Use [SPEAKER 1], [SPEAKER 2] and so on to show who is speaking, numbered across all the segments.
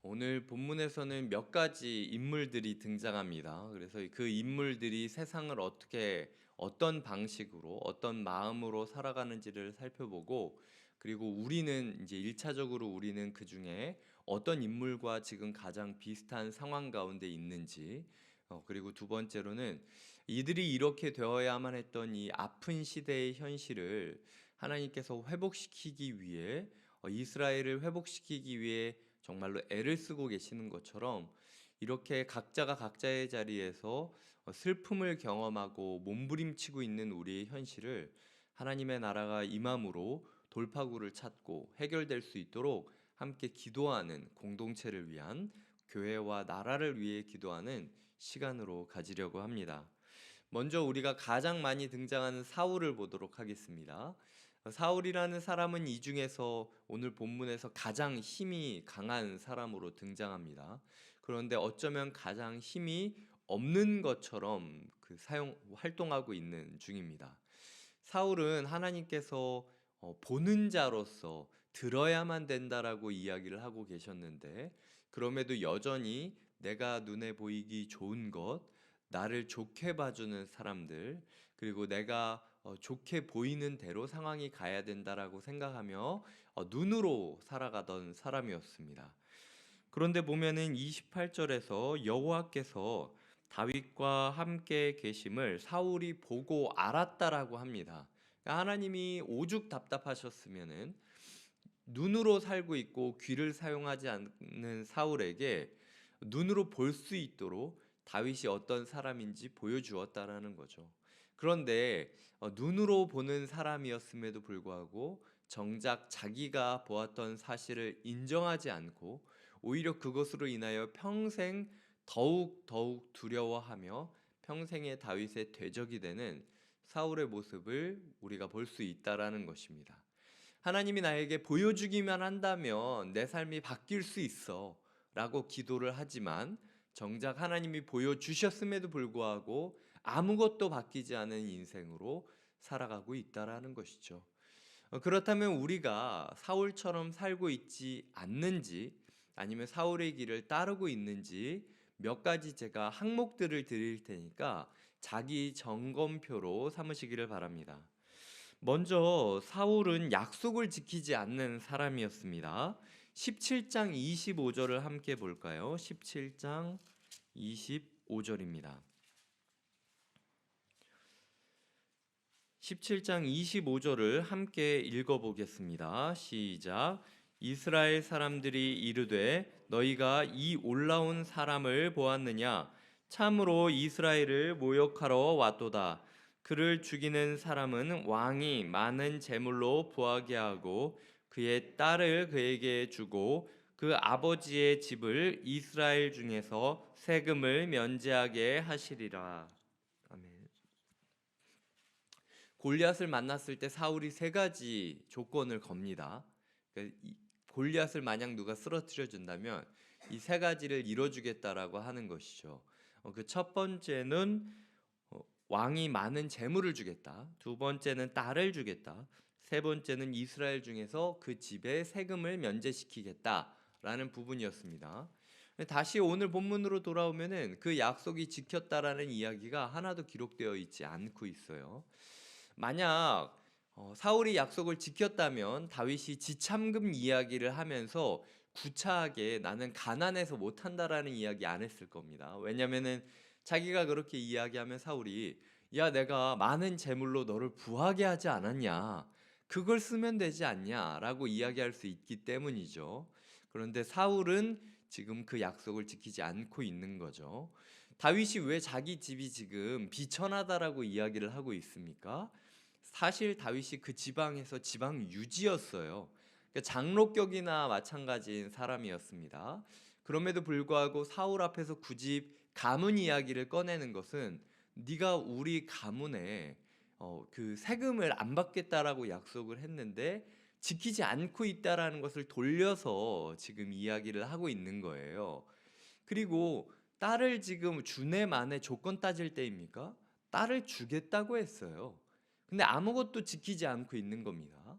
[SPEAKER 1] 오늘 본문에서는 몇 가지 인물들이 등장합니다. 그래서 그 인물들이 세상을 어떤 방식으로, 어떤 마음으로 살아가는지를 살펴보고, 그리고 우리는 이제 1차적으로 우리는 그 중에 어떤 인물과 지금 가장 비슷한 상황 가운데 있는지, 그리고 두 번째로는 이들이 이렇게 되어야만 했던 이 아픈 시대의 현실을 하나님께서 회복시키기 위해, 이스라엘을 회복시키기 위해 정말로 애를 쓰고 계시는 것처럼 이렇게 각자가 각자의 자리에서 슬픔을 경험하고 몸부림치고 있는 우리의 현실을 하나님의 나라가 임함으로 돌파구를 찾고 해결될 수 있도록 함께 기도하는 공동체를 위한, 교회와 나라를 위해 기도하는 시간으로 가지려고 합니다. 먼저 우리가 가장 많이 등장하는 사울을 보도록 하겠습니다. 사울이라는 사람은 이 중에서 오늘 본문에서 가장 힘이 강한 사람으로 등장합니다. 그런데 어쩌면 가장 힘이 없는 것처럼 활동하고 있는 중입니다. 사울은 하나님께서 보는 자로서 들어야만 된다라고 이야기를 하고 계셨는데, 그럼에도 여전히 내가 눈에 보이기 좋은 것, 나를 좋게 봐주는 사람들, 그리고 내가 좋게 보이는 대로 상황이 가야 된다라고 생각하며 눈으로 살아가던 사람이었습니다. 그런데 보면은 28절에서 여호와께서 다윗과 함께 계심을 사울이 보고 알았다라고 합니다. 그러니까 하나님이 오죽 답답하셨으면은 눈으로 살고 있고 귀를 사용하지 않는 사울에게 눈으로 볼 수 있도록 다윗이 어떤 사람인지 보여주었다라는 거죠. 그런데 눈으로 보는 사람이었음에도 불구하고 정작 자기가 보았던 사실을 인정하지 않고 오히려 그것으로 인하여 평생 더욱 두려워하며 평생의 다윗의 대적이 되는 사울의 모습을 우리가 볼 수 있다라는 것입니다. 하나님이 나에게 보여주기만 한다면 내 삶이 바뀔 수 있어 라고 기도를 하지만, 정작 하나님이 보여주셨음에도 불구하고 아무것도 바뀌지 않은 인생으로 살아가고 있다라는 것이죠. 그렇다면 우리가 사울처럼 살고 있지 않는지, 아니면 사울의 길을 따르고 있는지 몇 가지 제가 항목들을 드릴 테니까 자기 점검표로 삼으시기를 바랍니다. 먼저 사울은 약속을 지키지 않는 사람이었습니다. 17장 25절을 함께 볼까요? 17장 25절입니다. 17장 25절을 함께 읽어보겠습니다. 시작. 이스라엘 사람들이 이르되 너희가 이 올라온 사람을 보았느냐? 참으로 이스라엘을 모욕하러 왔도다. 그를 죽이는 사람은 왕이 많은 재물로 부하게 하고 그의 딸을 그에게 주고 그 아버지의 집을 이스라엘 중에서 세금을 면제하게 하시리라. 아멘. 골리앗을 만났을 때 사울이 세 가지 조건을 겁니다. 그러니까 골리앗을 만약 누가 쓰러뜨려 준다면 이 세 가지를 이뤄주겠다라고 하는 것이죠. 그 첫 번째는 왕이 많은 재물을 주겠다. 두 번째는 딸을 주겠다. 세 번째는 이스라엘 중에서 그 집에 세금을 면제시키겠다라는 부분이었습니다. 다시 오늘 본문으로 돌아오면은 그 약속이 지켰다라는 이야기가 하나도 기록되어 있지 않고 있어요. 만약 사울이 약속을 지켰다면 다윗이 지참금 이야기를 하면서 구차하게 나는 가난해서 못한다라는 이야기 안 했을 겁니다. 왜냐면은 자기가 그렇게 이야기하면 사울이 야 내가 많은 재물로 너를 부하게 하지 않았냐, 그걸 쓰면 되지 않냐 라고 이야기할 수 있기 때문이죠. 그런데 사울은 지금 그 약속을 지키지 않고 있는 거죠. 다윗이 왜 자기 집이 지금 비천하다라고 이야기를 하고 있습니까? 사실 다윗이 그 지방에서 지방 유지였어요. 그러니까 장로격이나 마찬가지인 사람이었습니다. 그럼에도 불구하고 사울 앞에서 굳이 가문 이야기를 꺼내는 것은 네가 우리 가문에 그 세금을 안 받겠다라고 약속을 했는데 지키지 않고 있다라는 것을 돌려서 지금 이야기를 하고 있는 거예요. 그리고 딸을 지금 주내 만에 조건 따질 때입니까? 딸을 주겠다고 했어요. 근데 아무것도 지키지 않고 있는 겁니다.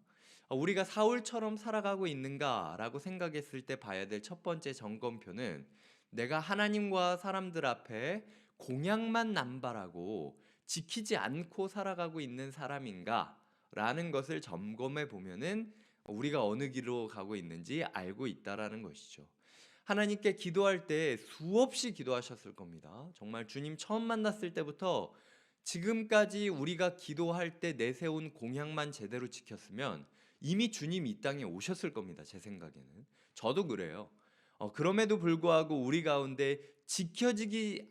[SPEAKER 1] 우리가 사울처럼 살아가고 있는가라고 생각했을 때 봐야 될 첫 번째 점검표는 내가 하나님과 사람들 앞에 공약만 남발하고 지키지 않고 살아가고 있는 사람인가 라는 것을 점검해 보면은 우리가 어느 길로 가고 있는지 알고 있다라는 것이죠. 하나님께 기도할 때 수없이 기도하셨을 겁니다. 정말 주님 처음 만났을 때부터 지금까지 우리가 기도할 때 내세운 공약만 제대로 지켰으면 이미 주님 이 땅에 오셨을 겁니다. 제 생각에는. 저도 그래요. 그럼에도 불구하고 우리 가운데 지켜지지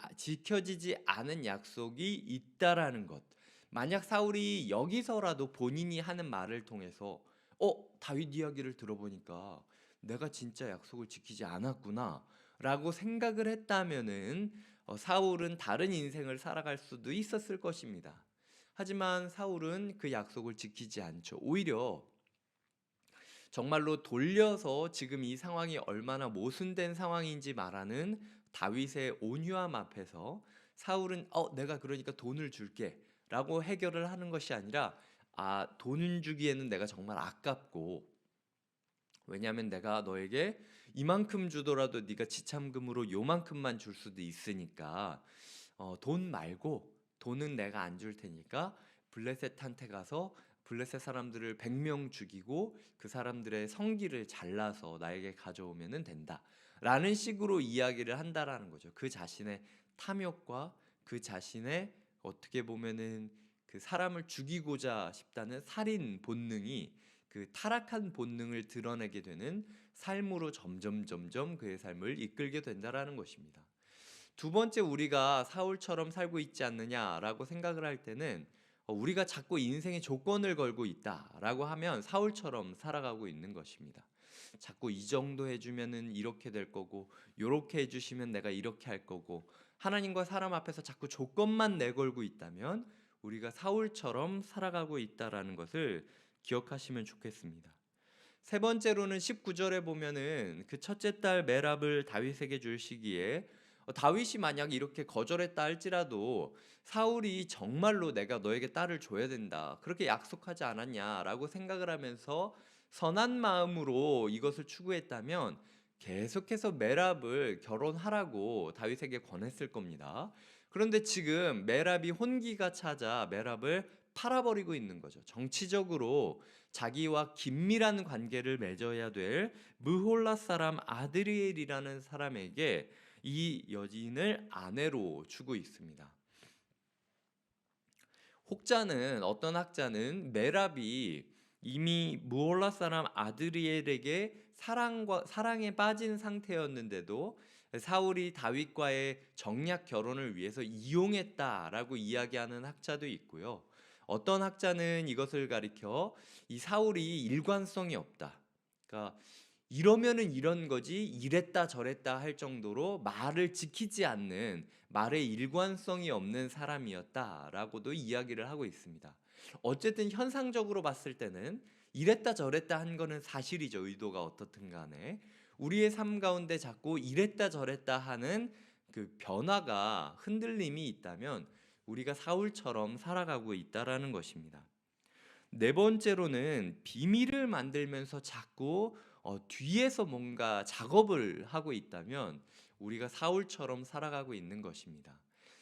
[SPEAKER 1] 않은 약속이 있다라는 것. 만약 사울이 여기서라도 본인이 하는 말을 통해서 다윗 이야기를 들어보니까 내가 진짜 약속을 지키지 않았구나 라고 생각을 했다면은 사울은 다른 인생을 살아갈 수도 있었을 것입니다. 하지만 사울은 그 약속을 지키지 않죠. 오히려 정말로 돌려서 지금 이 상황이 얼마나 모순된 상황인지 말하는 다윗의 온유함 앞에서 사울은 내가 그러니까 돈을 줄게 라고 해결을 하는 것이 아니라 돈 주기에는 내가 정말 아깝고, 왜냐하면 내가 너에게 이만큼 주더라도 네가 지참금으로 요만큼만 줄 수도 있으니까 돈 말고, 돈은 내가 안 줄 테니까 블레셋한테 가서 블레셋 사람들을 100명 죽이고 그 사람들의 성기를 잘라서 나에게 가져오면 된다 라는 식으로 이야기를 한다라는 거죠. 그 자신의 탐욕과 그 자신의 어떻게 보면은 그 사람을 죽이고자 싶다는 살인 본능이 그 타락한 본능을 드러내게 되는 삶으로 점점 그의 삶을 이끌게 된다라는 것입니다. 두 번째, 우리가 사울처럼 살고 있지 않느냐라고 생각을 할 때는 우리가 자꾸 인생에 조건을 걸고 있다라고 하면 사울처럼 살아가고 있는 것입니다. 자꾸 이 정도 해주면은 이렇게 될 거고, 요렇게 해주시면 내가 이렇게 할 거고, 하나님과 사람 앞에서 자꾸 조건만 내걸고 있다면 우리가 사울처럼 살아가고 있다라는 것을 기억하시면 좋겠습니다. 세 번째로는 19절에 보면은 그 첫째 딸 메랍을 다윗에게 줄 시기에 다윗이 만약 이렇게 거절했다 할지라도 사울이 정말로 내가 너에게 딸을 줘야 된다 그렇게 약속하지 않았냐라고 생각을 하면서 선한 마음으로 이것을 추구했다면 계속해서 메랍을 결혼하라고 다윗에게 권했을 겁니다. 그런데 지금 메랍이 혼기가 찾아 메랍을 팔아버리고 있는 거죠. 정치적으로 자기와 긴밀한 관계를 맺어야 될 무홀라 사람 아드리엘이라는 사람에게 이 여인을 아내로 주고 있습니다. 어떤 학자는 메랍이 이미 무홀라 사람 아드리엘에게 사랑에 빠진 상태였는데도 사울이 다윗과의 정략 결혼을 위해서 이용했다라고 이야기하는 학자도 있고요. 어떤 학자는 이것을 가리켜 이 사울이 일관성이 없다. 그러니까 이러면은 이런 거지 이랬다 저랬다 할 정도로 말을 지키지 않는, 말의 일관성이 없는 사람이었다라고도 이야기를 하고 있습니다. 어쨌든 현상적으로 봤을 때는 이랬다 저랬다 한 거는 사실이죠. 의도가 어떻든 간에 우리의 삶 가운데 자꾸 이랬다 저랬다 하는 그 변화가, 흔들림이 있다면 우리가 사울처럼 살아가고 있다라는 것입니다. 네 번째로는 비밀을 만들면서 자꾸 뒤에서 뭔가 작업을 하고 있다면 우리가 사울처럼 살아가고 있는 것입니다.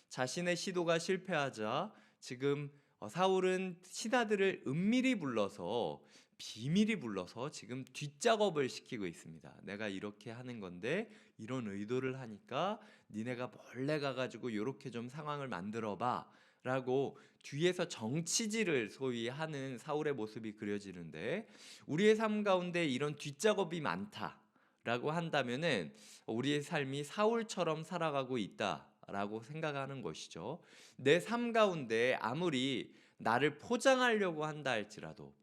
[SPEAKER 1] 자신의 시도가 실패하자 지금 사울은 신하들을 은밀히 불러서, 비밀이 불러서 지금 뒷작업을 시키고 있습니다. 내가 이렇게 하는 건데 이런 의도를 하니까 니네가 몰래 가가지고 이렇게 좀 상황을 만들어 봐 라고 뒤에서 정치질을 소위 하는 사울의 모습이 그려지는데, 우리의 삶 가운데 이런 뒷작업이 많다라고 한다면은 우리의 삶이 사울처럼 살아가고 있다라고 생각하는 것이죠. 내 삶 가운데 아무리 나를 포장하려고 한다 할지라도,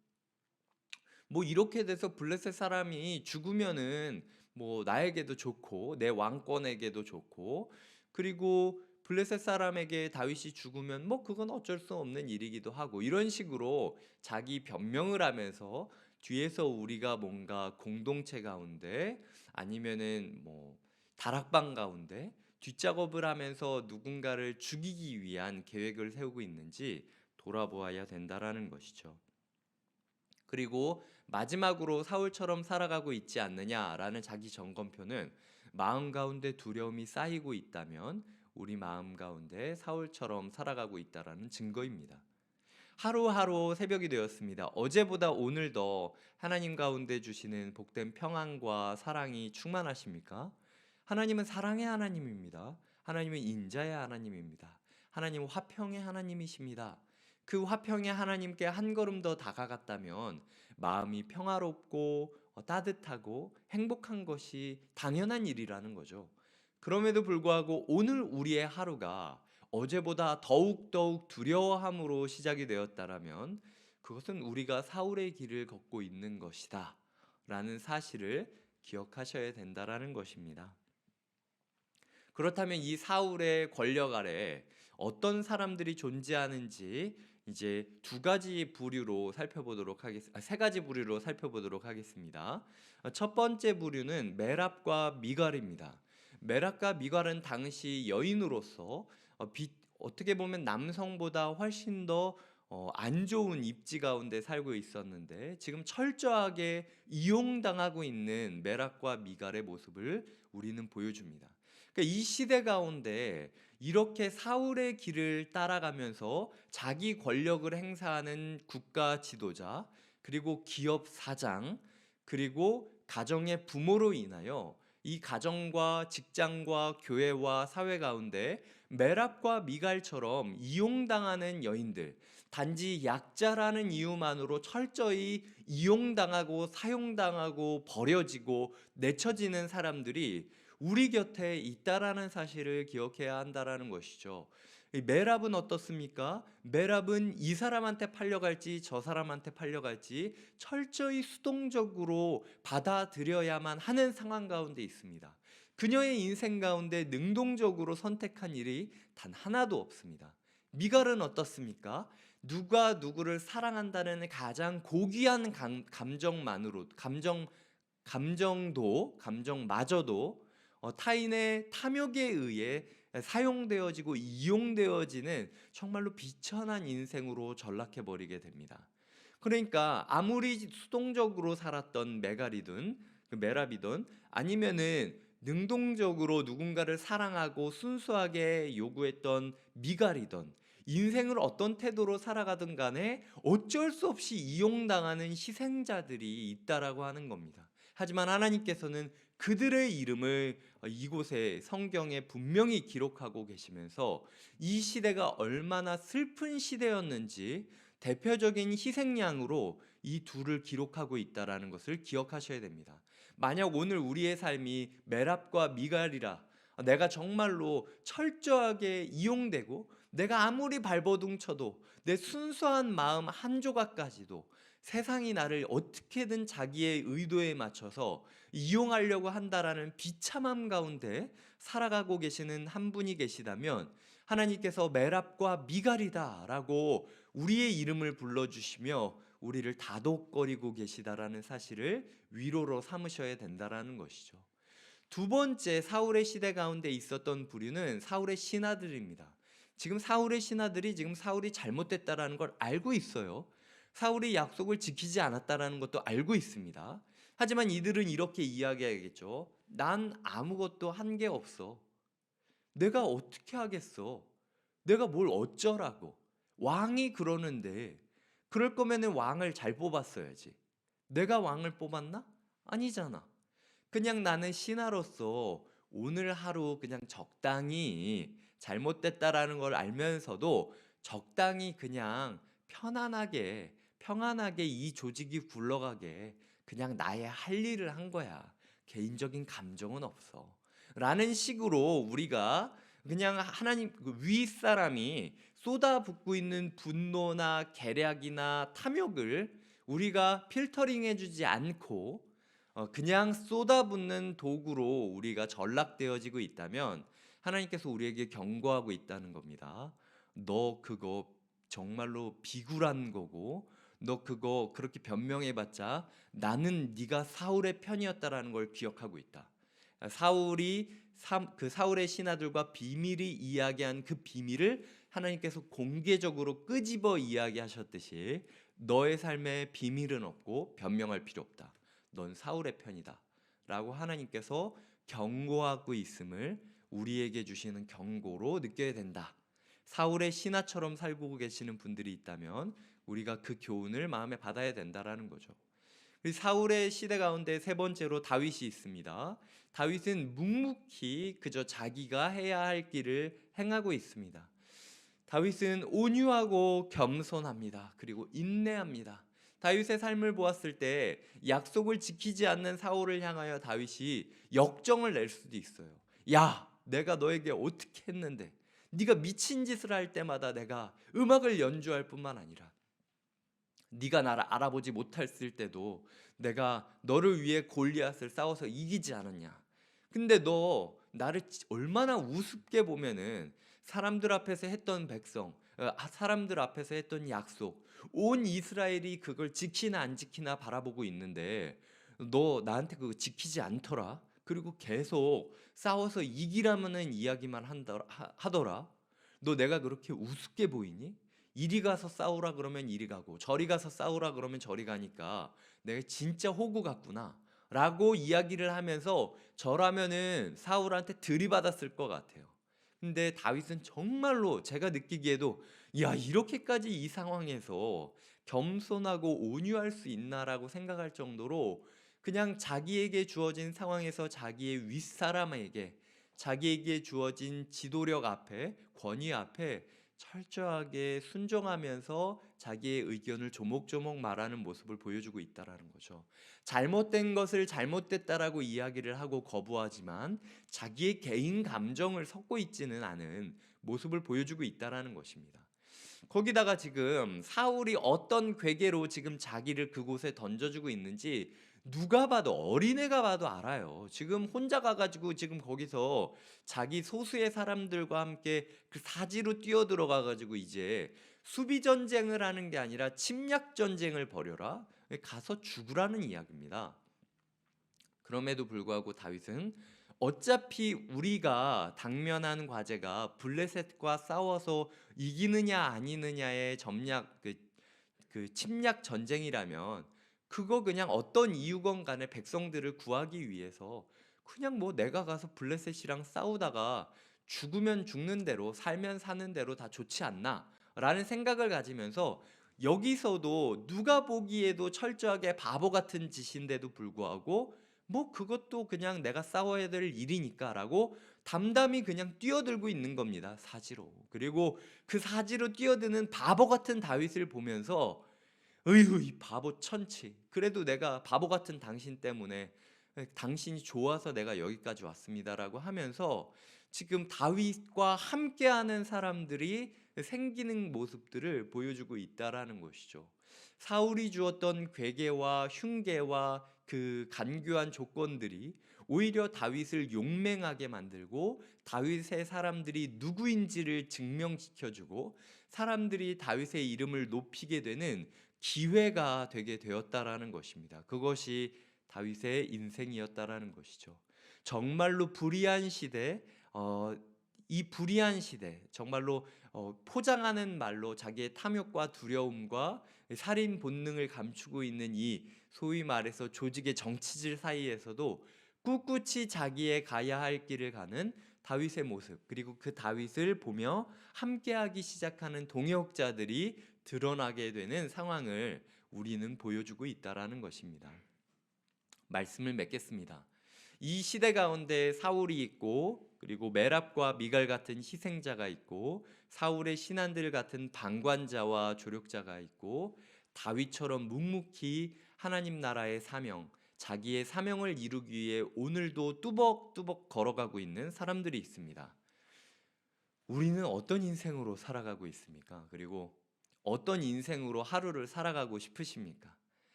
[SPEAKER 1] 뭐 이렇게 돼서 블레셋 사람이 죽으면은 뭐 나에게도 좋고 내 왕권에게도 좋고, 그리고 블레셋 사람에게 다윗이 죽으면 뭐 그건 어쩔 수 없는 일이기도 하고, 이런 식으로 자기 변명을 하면서 뒤에서 우리가 뭔가 공동체 가운데 아니면은 뭐 다락방 가운데 뒷작업을 하면서 누군가를 죽이기 위한 계획을 세우고 있는지 돌아보아야 된다라는 것이죠. 그리고 마지막으로 사울처럼 살아가고 있지 않느냐라는 자기 점검표는 마음 가운데 두려움이 쌓이고 있다면 우리 마음 가운데 사울처럼 살아가고 있다라는 증거입니다. 하루하루 새벽이 되었습니다. 어제보다 오늘 더 하나님 가운데 주시는 복된 평안과 사랑이 충만하십니까? 하나님은 사랑의 하나님입니다. 하나님은 인자의 하나님입니다. 하나님은 화평의 하나님이십니다. 그 화평의 하나님께 한 걸음 더 다가갔다면 마음이 평화롭고 따뜻하고 행복한 것이 당연한 일이라는 거죠. 그럼에도 불구하고 오늘 우리의 하루가 어제보다 더욱더욱 두려워함으로 시작이 되었다라면 그것은 우리가 사울의 길을 걷고 있는 것이다 라는 사실을 기억하셔야 된다라는 것입니다. 그렇다면 이 사울의 권력 아래 어떤 사람들이 존재하는지 이제 세 가지 부류로 살펴보도록 하겠습니다. 첫 번째 부류는 메랍과 미갈입니다. 메랍과 미갈은 당시 여인으로서 어떻게 보면 남성보다 훨씬 더 안 좋은 입지 가운데 살고 있었는데 지금 철저하게 이용당하고 있는 메랍과 미갈의 모습을 우리는 보여줍니다. 그러니까 이 시대 가운데 이렇게 사울의 길을 따라가면서 자기 권력을 행사하는 국가 지도자, 그리고 기업 사장, 그리고 가정의 부모로 인하여 이 가정과 직장과 교회와 사회 가운데 메랍과 미갈처럼 이용당하는 여인들, 단지 약자라는 이유만으로 철저히 이용당하고 사용당하고 버려지고 내쳐지는 사람들이 우리 곁에 있다라는 사실을 기억해야 한다라는 것이죠. 이 메랍은 어떻습니까? 메랍은 이 사람한테 팔려갈지 저 사람한테 팔려갈지 철저히 수동적으로 받아들여야만 하는 상황 가운데 있습니다. 그녀의 인생 가운데 능동적으로 선택한 일이 단 하나도 없습니다. 미갈은 어떻습니까? 누가 누구를 사랑한다는 가장 고귀한 감정마저도 타인의 탐욕에 의해 사용되어지고 이용되어지는 정말로 비천한 인생으로 전락해 버리게 됩니다. 그러니까 아무리 수동적으로 살았던 메랍이든 아니면은 능동적으로 누군가를 사랑하고 순수하게 요구했던 미갈이든 인생을 어떤 태도로 살아가든 간에 어쩔 수 없이 이용당하는 희생자들이 있다라고 하는 겁니다. 하지만 하나님께서는 그들의 이름을 이곳에 성경에 분명히 기록하고 계시면서 이 시대가 얼마나 슬픈 시대였는지 대표적인 희생양으로 이 둘을 기록하고 있다라는 것을 기억하셔야 됩니다. 만약 오늘 우리의 삶이 메랍과 미갈이라 내가 정말로 철저하게 이용되고 내가 아무리 발버둥 쳐도 내 순수한 마음 한 조각까지도 세상이 나를 어떻게든 자기의 의도에 맞춰서 이용하려고 한다라는 비참함 가운데 살아가고 계시는 한 분이 계시다면 하나님께서 메랍과 미갈이다라고 우리의 이름을 불러주시며 우리를 다독거리고 계시다라는 사실을 위로로 삼으셔야 된다라는 것이죠. 두 번째 사울의 시대 가운데 있었던 부류는 사울의 신하들입니다. 지금 사울의 신하들이 지금 사울이 잘못됐다라는 걸 알고 있어요. 사울이 약속을 지키지 않았다라는 것도 알고 있습니다. 하지만 이들은 이렇게 이야기하겠죠. 난 아무것도 한 게 없어. 내가 어떻게 하겠어? 내가 뭘 어쩌라고? 왕이 그러는데 그럴 거면은 왕을 잘 뽑았어야지. 내가 왕을 뽑았나? 아니잖아. 그냥 나는 신하로서 오늘 하루 그냥 적당히 잘못됐다라는 걸 알면서도 적당히 그냥 평안하게 이 조직이 굴러가게 그냥 나의 할 일을 한 거야. 개인적인 감정은 없어. 라는 식으로 우리가 그냥 하나님 윗사람이 쏟아붓고 있는 분노나 계략이나 탐욕을 우리가 필터링해 주지 않고 그냥 쏟아붓는 도구로 우리가 전락되어지고 있다면 하나님께서 우리에게 경고하고 있다는 겁니다. 너 그거 정말로 비굴한 거고 너 그거 그렇게 변명해봤자 나는 네가 사울의 편이었다라는 걸 기억하고 있다. 사울의 신하들과 비밀이 이야기한 그 비밀을 하나님께서 공개적으로 끄집어 이야기하셨듯이 너의 삶에 비밀은 없고 변명할 필요 없다. 넌 사울의 편이다. 라고 하나님께서 경고하고 있음을 우리에게 주시는 경고로 느껴야 된다. 사울의 신하처럼 살고 계시는 분들이 있다면 우리가 그 교훈을 마음에 받아야 된다라는 거죠. 사울의 시대 가운데 세 번째로 다윗이 있습니다. 다윗은 묵묵히 그저 자기가 해야 할 길을 행하고 있습니다. 다윗은 온유하고 겸손합니다. 그리고 인내합니다. 다윗의 삶을 보았을 때 약속을 지키지 않는 사울을 향하여 다윗이 역정을 낼 수도 있어요. 야, 내가 너에게 어떻게 했는데? 네가 미친 짓을 할 때마다 내가 음악을 연주할 뿐만 아니라 네가 나를 알아보지 못했을 때도 내가 너를 위해 골리앗을 싸워서 이기지 않았냐? 근데 너 나를 얼마나 우습게 보면은 사람들 앞에서 했던 사람들 앞에서 했던 약속, 온 이스라엘이 그걸 지키나 안 지키나 바라보고 있는데 너 나한테 그거 지키지 않더라. 그리고 계속 싸워서 이기라는 이야기만 하더라. 너 내가 그렇게 우습게 보이니? 이리 가서 싸우라 그러면 이리 가고 저리 가서 싸우라 그러면 저리 가니까 내가 진짜 호구 같구나 라고 이야기를 하면서 저라면은 사울한테 들이받았을 것 같아요. 근데 다윗은 정말로 제가 느끼기에도 야, 이렇게까지 이 상황에서 겸손하고 온유할 수 있나라고 생각할 정도로 그냥 자기에게 주어진 상황에서 자기의 윗사람에게 자기에게 주어진 지도력 앞에 권위 앞에 철저하게 순종하면서 자기의 의견을 조목조목 말하는 모습을 보여주고 있다라는 거죠. 잘못된 것을 잘못됐다라고 이야기를 하고 거부하지만 자기의 개인 감정을 섞고 있지는 않은 모습을 보여주고 있다라는 것입니다. 거기다가 지금 사울이 어떤 괴계로 지금 자기를 그곳에 던져주고 있는지 누가 봐도 어린애가 봐도 알아요. 지금 혼자 가가지고 지금 거기서 자기 소수의 사람들과 함께 그 사지로 뛰어들어가가지고 이제 수비 전쟁을 하는 게 아니라 침략 전쟁을 벌여라. 가서 죽으라는 이야기입니다. 그럼에도 불구하고 다윗은 어차피 우리가 당면한 과제가 블레셋과 싸워서 이기느냐 아니느냐의 그 침략 전쟁이라면 그거 그냥 어떤 이유건 간에 백성들을 구하기 위해서 그냥 뭐 내가 가서 블레셋이랑 싸우다가 죽으면 죽는 대로 살면 사는 대로 다 좋지 않나 라는 생각을 가지면서 여기서도 누가 보기에도 철저하게 바보 같은 짓인데도 불구하고 뭐 그것도 그냥 내가 싸워야 될 일이니까라고 담담히 그냥 뛰어들고 있는 겁니다. 사지로. 그리고 그 사지로 뛰어드는 바보 같은 다윗을 보면서 으이구 이 바보 천치. 그래도 내가 바보 같은 당신 때문에 당신이 좋아서 내가 여기까지 왔습니다라고 하면서 지금 다윗과 함께하는 사람들이 생기는 모습들을 보여주고 있다라는 것이죠. 사울이 주었던 괴계와 흉계와 그 간교한 조건들이 오히려 다윗을 용맹하게 만들고 다윗의 사람들이 누구인지를 증명시켜주고 사람들이 다윗의 이름을 높이게 되는 기회가 되게 되었다라는 것입니다. 그것이 다윗의 인생이었다라는 것이죠. 정말로 불의한 시대, 이 불의한 시대, 정말로 포장하는 말로 자기의 탐욕과 두려움과 살인 본능을 감추고 있는 이 소위 말해서 조직의 정치질 사이에서도 꿋꿋이 자기의 가야 할 길을 가는 다윗의 모습, 그리고 그 다윗을 보며 함께하기 시작하는 동역자들이 드러나게 되는 상황을 우리는 보여주고 있다라는 것입니다. 말씀을 맺겠습니다. 이 시대 가운데 사울이 있고 그리고 메랍과 미갈 같은 희생자가 있고 사울의 신하들 같은 방관자와 조력자가 있고 다윗처럼 묵묵히 하나님 나라의 사명, 자기의 사명을 이루기 위해 오늘도 뚜벅뚜벅 걸어가고 있는 사람들이 있습니다. 우리는 어떤 인생으로 살아가고 있습니까? 그리고 어떤 인생으로 하루를 살아가고 싶으십니까?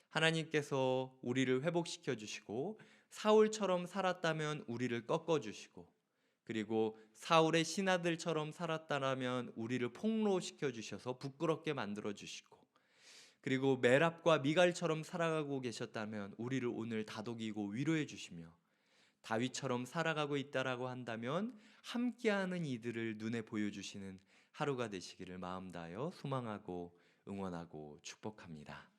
[SPEAKER 1] 하나님께서 우리를 회복시켜 주시고 사울처럼 살았다면 우리를 꺾어 주시고 그리고 사울의 신하들처럼 살았다면 우리를 폭로시켜 주셔서 부끄럽게 만들어 주시고 그리고 메랍과 미갈처럼 살아가고 계셨다면 우리를 오늘 다독이고 위로해 주시며 다윗처럼 살아가고 있다라고 한다면 함께하는 이들을 눈에 보여주시는 하루가 되시기를 마음 다하여 소망하고 응원하고 축복합니다.